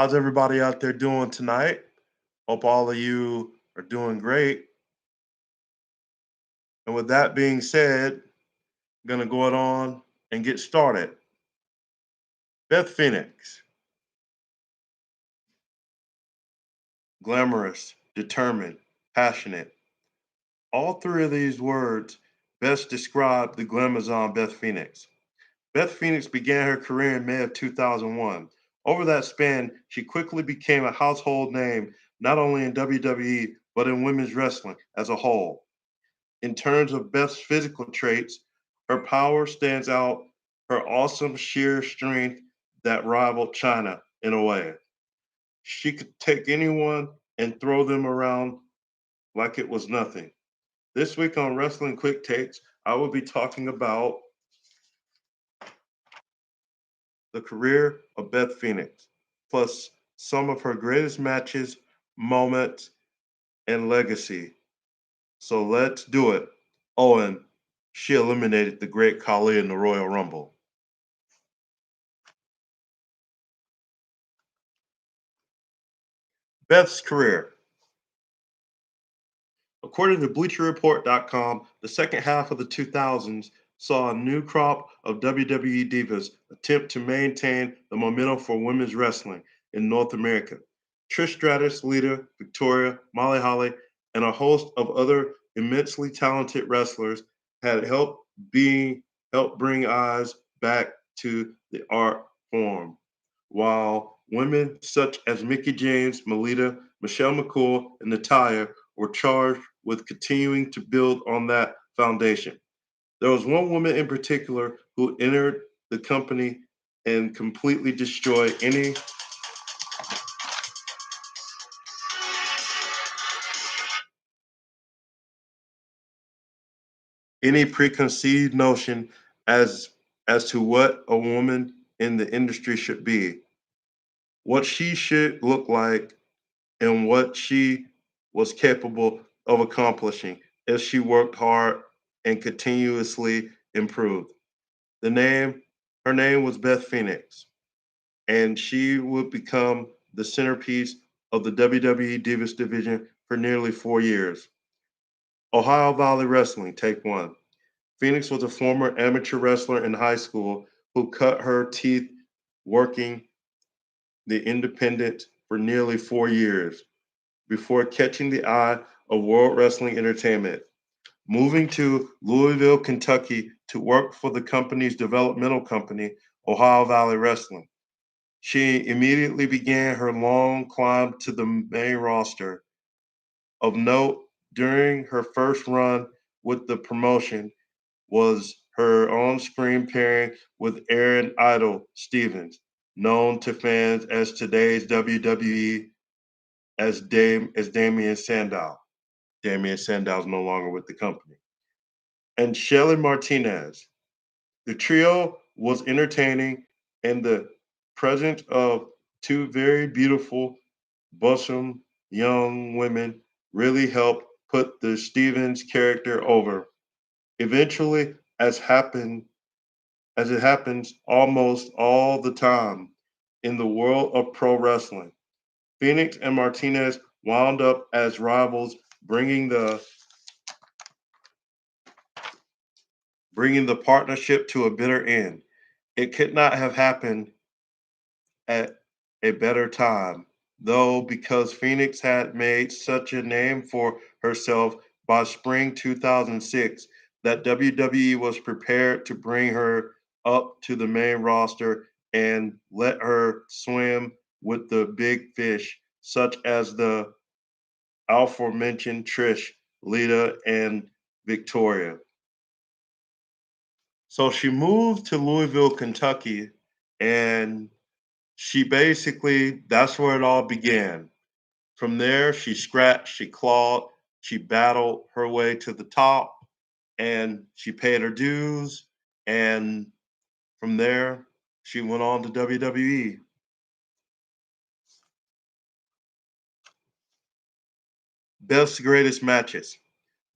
How's everybody out there doing tonight? Hope all of you are doing great. And with that being said, I'm gonna go on and get started. Beth Phoenix, glamorous, determined, passionate. All three of these words best describe the glamazon Beth Phoenix. Beth Phoenix began her career in May of 2001. Over that span, she quickly became a household name not only in WWE but in women's wrestling as a whole. In terms of Beth's physical traits, her power stands out, her awesome sheer strength that rivaled China in a way. She could take anyone and throw them around like it was nothing. This week on Wrestling Quick Takes, I will be talking about the career of Beth Phoenix, plus some of her greatest matches, moments, and legacy. So let's do it. Oh, and she eliminated the great Khali in the Royal Rumble. Beth's career. According to BleacherReport.com, the second half of the 2000s saw a new crop of WWE divas attempt to maintain the momentum for women's wrestling in North America. Trish Stratus, Lita, Victoria, Molly Holly, and a host of other immensely talented wrestlers had helped bring eyes back to the art form, while women such as Mickey James, Melita, Michelle McCool, and Natalia were charged with continuing to build on that foundation. There was one woman in particular who entered the company and completely destroyed any preconceived notion as as to what a woman in the industry should be, what she should look like, and what she was capable of accomplishing if she worked hard and continuously improved. The name, her name was Beth Phoenix, and she would become the centerpiece of the WWE Divas division for nearly 4 years. Ohio Valley Wrestling, take one. Phoenix was a former amateur wrestler in high school who cut her teeth working the independent for nearly 4 years before catching the eye of World Wrestling Entertainment. Moving to Louisville, Kentucky to work for the company's developmental company, Ohio Valley Wrestling. She immediately began her long climb to the main roster. Of note, during her first run with the promotion was her on-screen pairing with Aaron Idol Stevens, known to fans as today's WWE as Damian Sandow. Damian Sandow is no longer with the company. And Shelly Martinez. The trio was entertaining, and the presence of two very beautiful, buxom young women really helped put the Stevens character over. Eventually, as it happens almost all the time in the world of pro wrestling, Phoenix and Martinez wound up as rivals, bringing the partnership to a bitter end. It could not have happened at a better time, though, because Phoenix had made such a name for herself by spring 2006 that WWE was prepared to bring her up to the main roster and let her swim with the big fish, such as the aforementioned Trish, Lita, and Victoria. So she moved to Louisville, Kentucky, and that's where it all began. From there, she scratched, she clawed, she battled her way to the top, and she paid her dues. And from there, she went on to WWE. Beth's greatest matches.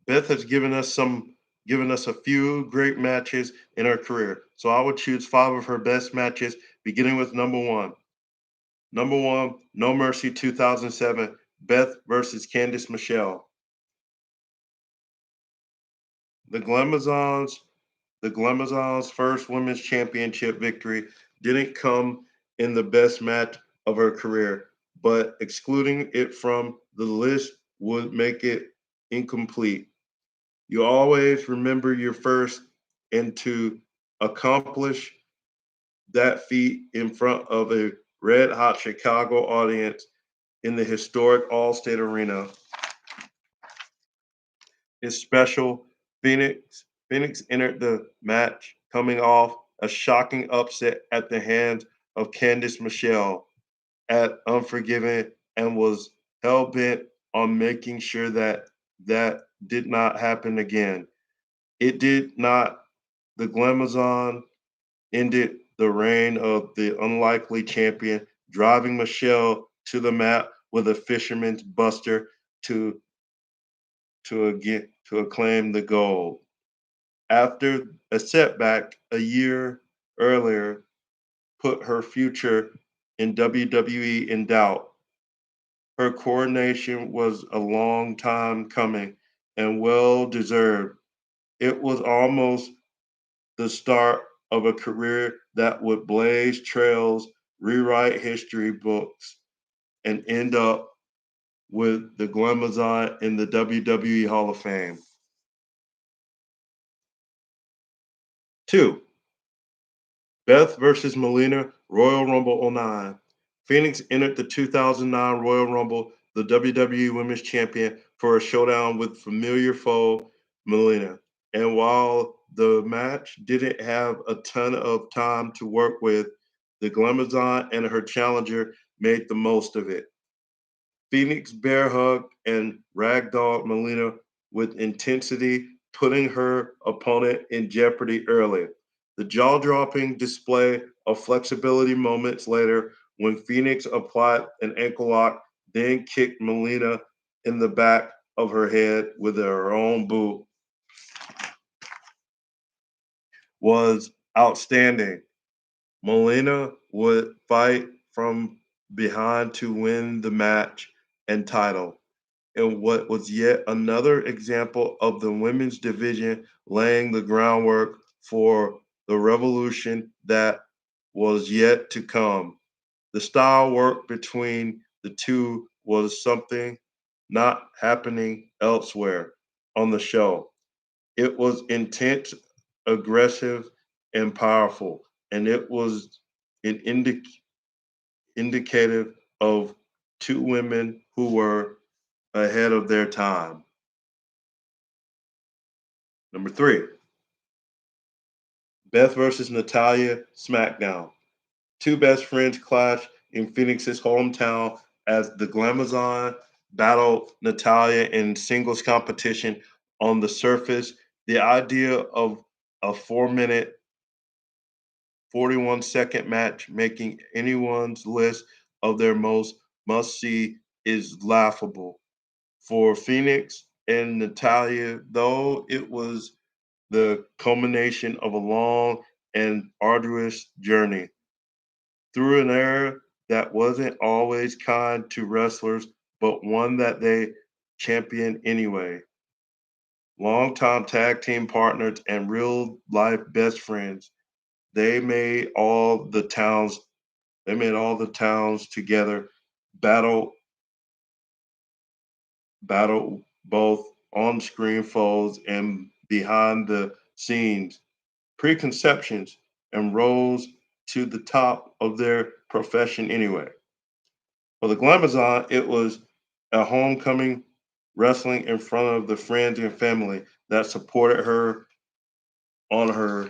Beth has given us a few great matches in her career. So I would choose five of her best matches, beginning with number one. Number one, No Mercy 2007, Beth versus Candice Michelle. The Glamazons, the Glamazons' first women's championship victory didn't come in the best match of her career, but excluding it from the list would make it incomplete. You always remember your first, and to accomplish that feat in front of a red hot Chicago audience in the historic Allstate Arena is special. Phoenix entered the match coming off a shocking upset at the hands of Candice Michelle at Unforgiven and was hell bent on making sure that that did not happen again. It did not. The Glamazon ended the reign of the unlikely champion, driving Michelle to the mat with a fisherman's buster to to acclaim the gold. After a setback a year earlier put her future in WWE in doubt, her coronation was a long time coming and well deserved. It was almost the start of a career that would blaze trails, rewrite history books, and end up with the Glamazon in the WWE Hall of Fame. Two, Beth versus Melina, Royal Rumble '09. Phoenix entered the 2009 Royal Rumble, the WWE Women's Champion, for a showdown with familiar foe Melina. And while the match didn't have a ton of time to work with, the Glamazon and her challenger made the most of it. Phoenix bear hug and ragdoll Melina with intensity, putting her opponent in jeopardy early. The jaw dropping display of flexibility moments later when Phoenix applied an ankle lock, then kicked Melina in the back of her head with her own boot was outstanding. Melina would fight from behind to win the match and title in what was yet another example of the women's division laying the groundwork for the revolution that was yet to come. The style work between the two was something not happening elsewhere on the show. It was intense, aggressive, and powerful, and it was an indicative of two women who were ahead of their time. Number three, Beth versus Natalia SmackDown. Two best friends clash in Phoenix's hometown as the Glamazon battled Natalia in singles competition. On the surface, the idea of a 4 minute, 41-second match making anyone's list of their most must see is laughable. For Phoenix and Natalia, though, it was the culmination of a long and arduous journey through an era that wasn't always kind to wrestlers, but one that they championed anyway. Longtime tag team partners and real life best friends, they made all the towns together battle both on screen foes and behind the scenes preconceptions and rose to the top of their profession anyway. For the Glamazon, it was a homecoming wrestling in front of the friends and family that supported her on her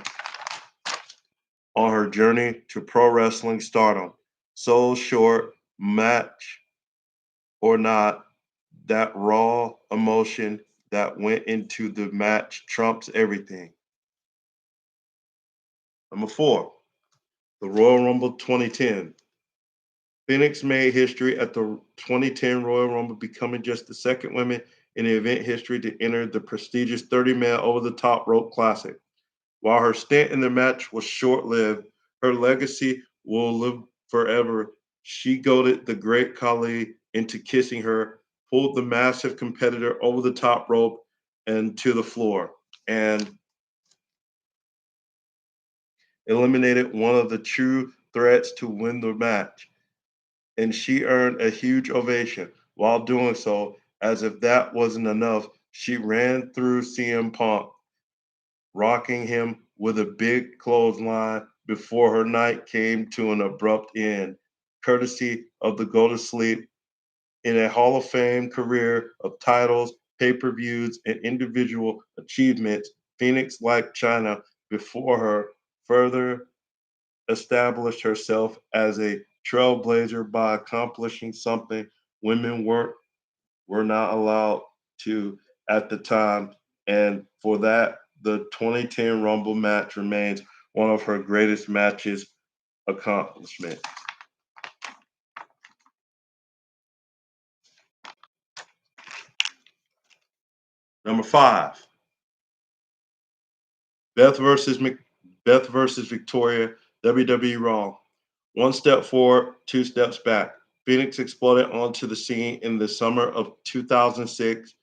on her journey to pro wrestling stardom. So short, match or not, that raw emotion that went into the match trumps everything. Number four, the Royal Rumble 2010. Phoenix made history at the 2010 Royal Rumble, becoming just the second woman in the event history to enter the prestigious 30-man over-the-top rope classic. While her stint in the match was short-lived, her legacy will live forever She goaded the great Khali into kissing her, pulled the massive competitor over the top rope and to the floor, and eliminated one of the true threats to win the match. And she earned a huge ovation. While doing so, as if that wasn't enough, she ran through CM Punk, rocking him with a big clothesline before her night came to an abrupt end, courtesy of the go to sleep in a Hall of Fame career of titles, pay per views, and individual achievements. Phoenix, like China before her, further established herself as a trailblazer by accomplishing something women were not allowed to at the time, and for that, the 2010 Rumble match remains one of her greatest matches accomplishment. Number five, Beth versus Beth versus Victoria, WWE Raw. One step forward, two steps back. Phoenix exploded onto the scene in the summer of 2006,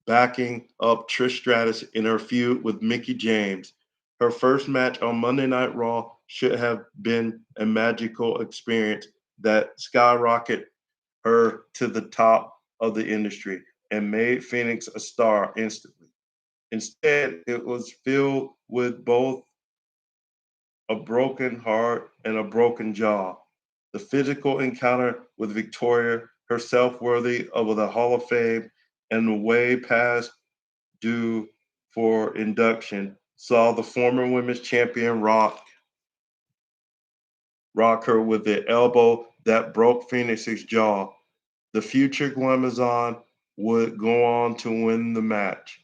backing up Trish Stratus in her feud with Mickie James. Her first match on Monday Night Raw should have been a magical experience that skyrocketed her to the top of the industry and made Phoenix a star instantly. Instead, it was filled with both a broken heart and a broken jaw. The physical encounter with Victoria, herself worthy of the Hall of Fame and way past due for induction, saw the former women's champion rock her with the elbow that broke Phoenix's jaw. The future Glamazon would go on to win the match,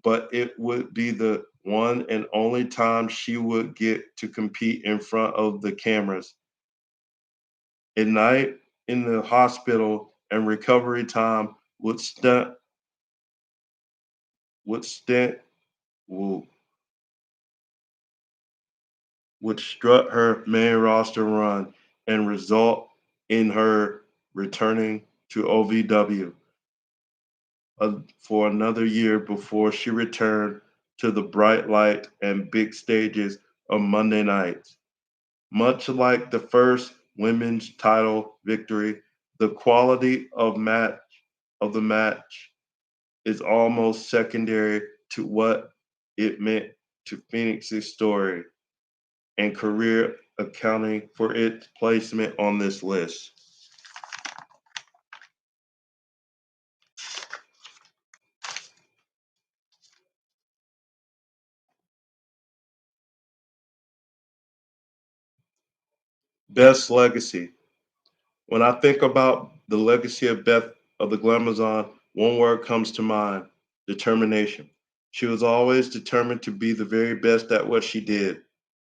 but it would be the one and only time she would get to compete in front of the cameras. A night in the hospital and recovery time would stint would, would strut her main roster run and result in her returning to OVW for another year before she returned to the bright light and big stages of Monday nights. Much like the first women's title victory, the quality of the match is almost secondary to what it meant to Phoenix's story and career, accounting for its placement on this list. Best legacy. When I think about the legacy of Beth of the Glamazon, one word comes to mind: determination. She was always determined to be the very best at what she did.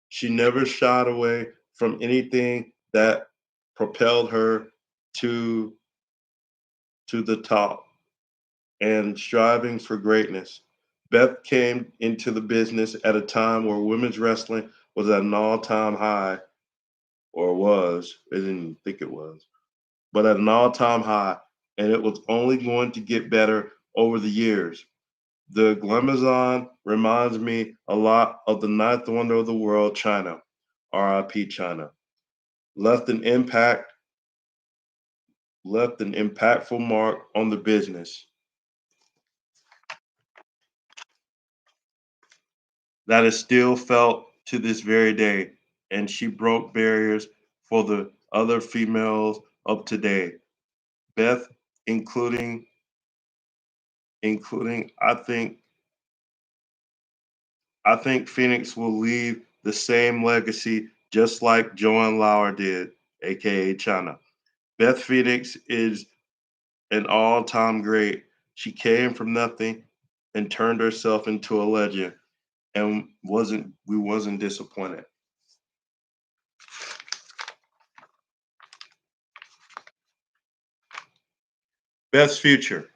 She never shied away from anything that propelled her to the top and striving for greatness. Beth came into the business at a time where women's wrestling was at an all-time high, or was. I didn't think it was, but at an all-time high, and it was only going to get better over the years. The Glamazon reminds me a lot of the ninth wonder of the world, China, RIP China. Left an impact, left an impactful mark on the business that is still felt to this very day, and she broke barriers for the other females of today. Beth, including including I think Phoenix will leave the same legacy just like Joanne Lauer did, aka China. Beth Phoenix is an all-time great. She came from nothing and turned herself into a legend, and wasn't disappointed. Beth's future.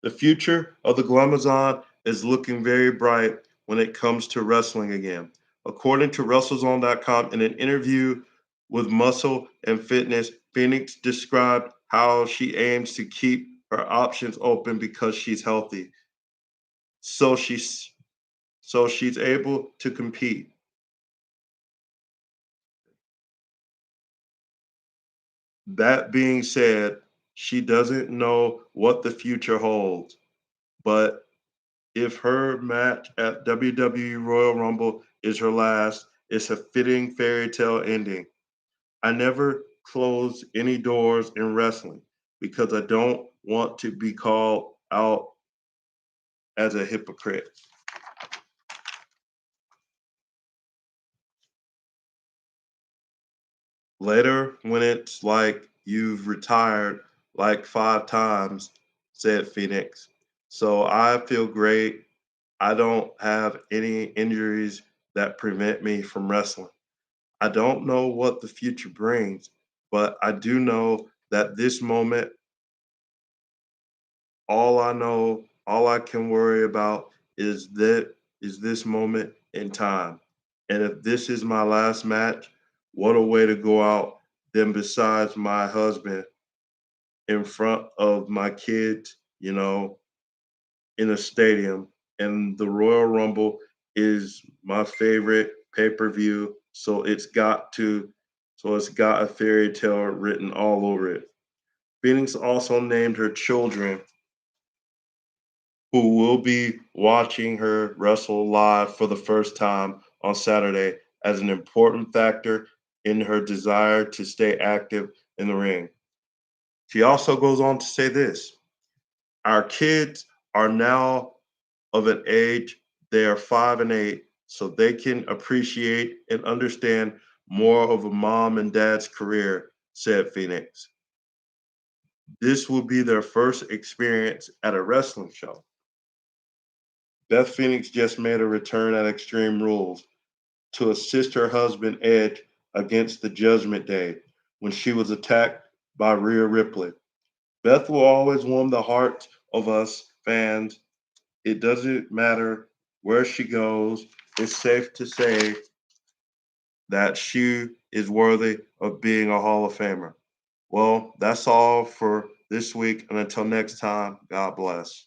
The future of the Glamazon is looking very bright when it comes to wrestling again. According to WrestleZone.com, in an interview With muscle and fitness, Phoenix described how she aims to keep her options open because she's healthy. So she's able to compete. That being said, she doesn't know what the future holds, but if her match at WWE Royal Rumble is her last, it's a fitting fairy tale ending. I never close any doors in wrestling because I don't want to be called out as a hypocrite. Later, when it's like you've retired like 5 times, said Phoenix. So I feel great. I don't have any injuries that prevent me from wrestling. I don't know what the future brings, but I do know that this moment, all I can worry about is this moment in time. And if this is my last match, what a way to go out then besides my husband in front of my kids, in a stadium. And the Royal Rumble is my favorite pay-per-view, so it's got a fairy tale written all over it. Phoenix also named her children who will be watching her wrestle live for the first time on Saturday as an important factor in her desire to stay active in the ring. She also goes on to say this: our kids are now of an age, they are 5 and 8, so they can appreciate and understand more of a mom and dad's career, said Phoenix. This will be their first experience at a wrestling show. Beth Phoenix just made a return at Extreme Rules to assist her husband Edge against the Judgment Day when she was attacked by Rhea Ripley. Beth will always warm the hearts of us fans. It doesn't matter where she goes. It's safe to say that she is worthy of being a Hall of Famer. Well, that's all for this week. And until next time, God bless.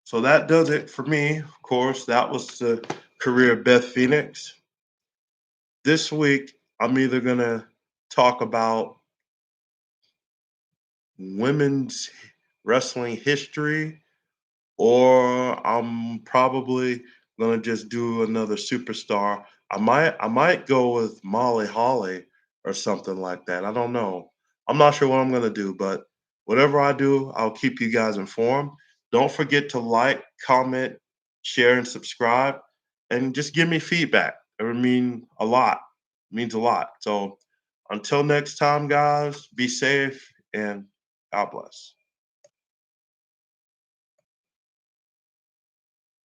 So that does it for me. Of course, that was the career of Beth Phoenix. This week, I'm either going to talk about women's wrestling history, or I'm probably gonna just do another superstar. I might go with Molly Holly or something like that. I don't know. I'm not sure what I'm gonna do, but whatever I do, I'll keep you guys informed. Don't forget to like, comment, share, and subscribe, and just give me feedback. It would mean a lot. It means a lot. So until next time, guys, be safe and God bless.